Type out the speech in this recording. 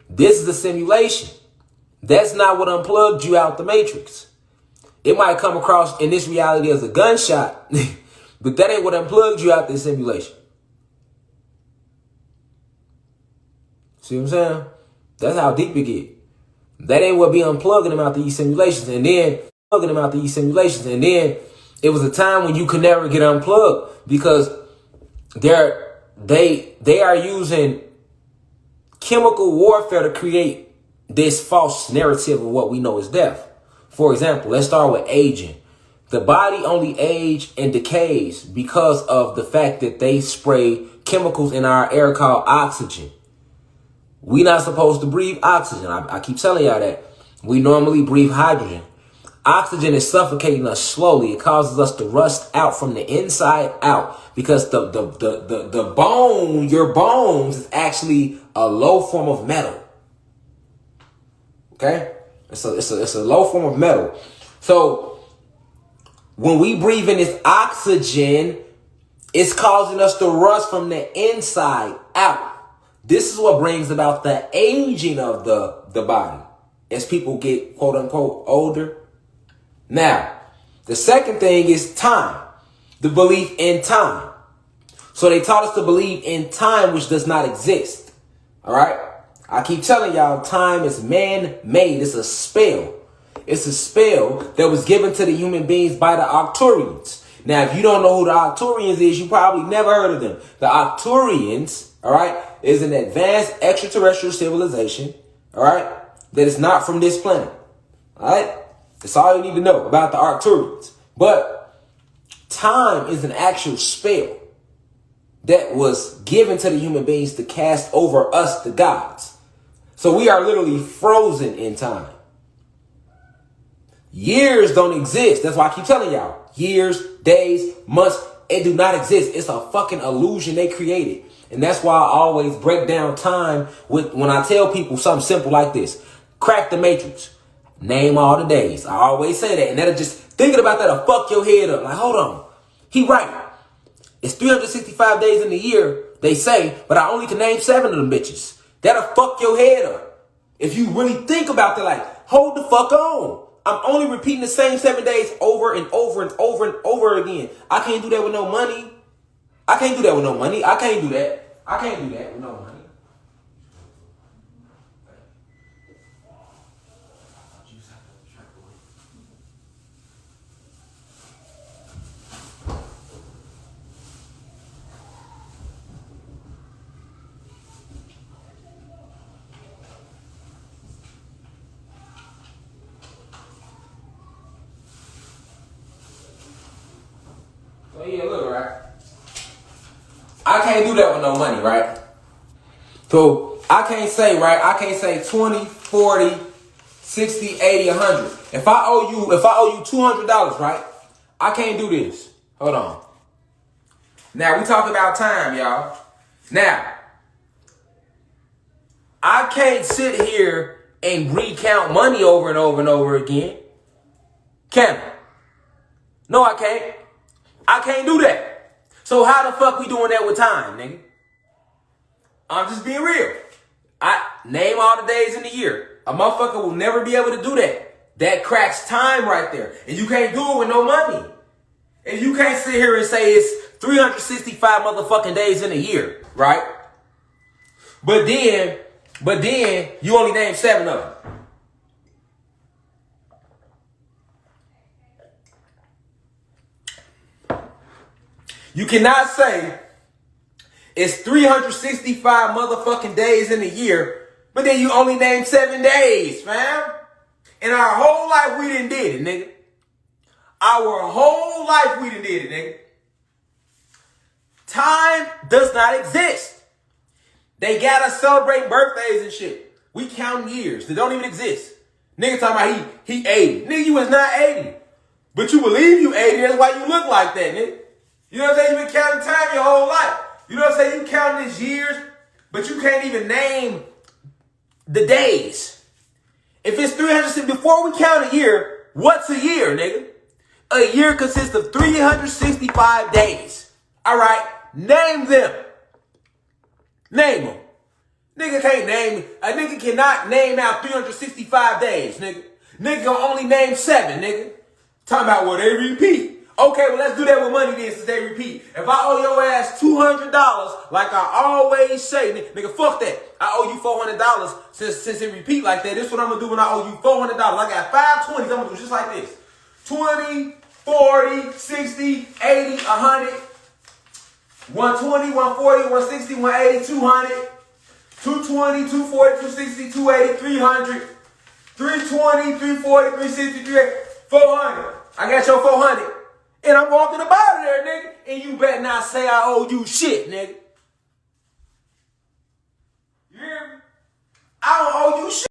This is a simulation. That's not what unplugged you out the matrix. It might come across in this reality as a gunshot, but that ain't what unplugged you out this simulation. See what I'm saying? That's how deep it get. That ain't what be unplugging them out these simulations. And then plugging them out these simulations. And then it was a time when you could never get unplugged because they are using chemical warfare to create this false narrative of what we know as death. For example, let's start with aging. The body only ages and decays because of the fact that they spray chemicals in our air called oxygen. We not supposed to breathe oxygen. I keep telling y'all that. We normally breathe hydrogen. Oxygen is suffocating us slowly. It causes us to rust out from the inside out because the bone, your bones, is actually a low form of metal. Okay? It's a low form of metal. So when we breathe in this oxygen, it's causing us to rust from the inside out. This is what brings about the aging of the body as people get quote unquote older. Now, the second thing is time, the belief in time. So they taught us to believe in time, which does not exist. All right. I keep telling y'all time is man-made. It's a spell. It's a spell that was given to the human beings by the Arcturians. Now, if you don't know who the Arcturians is, you probably never heard of them. The Arcturians, all right, is an advanced extraterrestrial civilization, all right, that is not from this planet. All right. That's all you need to know about the Arcturians. But time is an actual spell that was given to the human beings to cast over us, the gods. So we are literally frozen in time. Years don't exist. That's why I keep telling y'all. Years, days, months, it do not exist. It's a fucking illusion they created. And that's why I always break down time when I tell people something simple like this. Crack the matrix. Name all the days. I always say that. And that'll just, thinking about that'll fuck your head up. Like, hold on. He right. It's 365 days in the year, they say, but I only can name 7 of them bitches. That'll fuck your head up. If you really think about that, like, hold the fuck on. I'm only repeating the same 7 days over and over and over and over again. I can't do that with no money. I can't do that with no money. I can't do that. I can't do that with no money. Oh yeah, look, right? I can't do that with no money, right? So I can't say, right? I can't say 20, 40, 60, 80, 100. If I owe you $200, right? I can't do this. Hold on. Now we talk about time, y'all. Now, I can't sit here and recount money over and over and over again. Can I? No, I can't. I can't do that. So how the fuck we doing that with time, nigga? I'm just being real. I name all the days in the year. A motherfucker will never be able to do that. That cracks time right there. And you can't do it with no money. And you can't sit here and say it's 365 motherfucking days in a year, right? But then you only name 7 of them. You cannot say it's 365 motherfucking days in a year, but then you only name 7 days, fam. In our whole life, we done did it, nigga. Our whole life, we done did it, nigga. Time does not exist. They got us celebrating birthdays and shit. We count years that don't even exist. Nigga talking about he 80. Nigga, you was not 80. But you believe you 80, that's why you look like that, nigga. You know what I'm saying? You've been counting time your whole life. You know what I'm saying? You counting these years, but you can't even name the days. If it's 360, before we count a year, what's a year, nigga? A year consists of 365 days. All right, name them. Name them. Nigga can't name, a nigga cannot name out 365 days, nigga. Nigga can only name 7, nigga. Talking about what they repeat. Okay, well, let's do that with money then since they repeat. If I owe your ass $200, like I always say, nigga, fuck that. I owe you $400 since it repeat like that. This is what I'm going to do when I owe you $400. I got 5 20s. I'm going to do just like this. 20, 40, 60, 80, 100, 120, 140, 160, 180, 200, 220, 240, 260, 280, 300, 320, 340, 360, 380, 400. I got your 400. And I'm walking up out of there, nigga. And you better not say I owe you shit, nigga. You hear me? I don't owe you shit.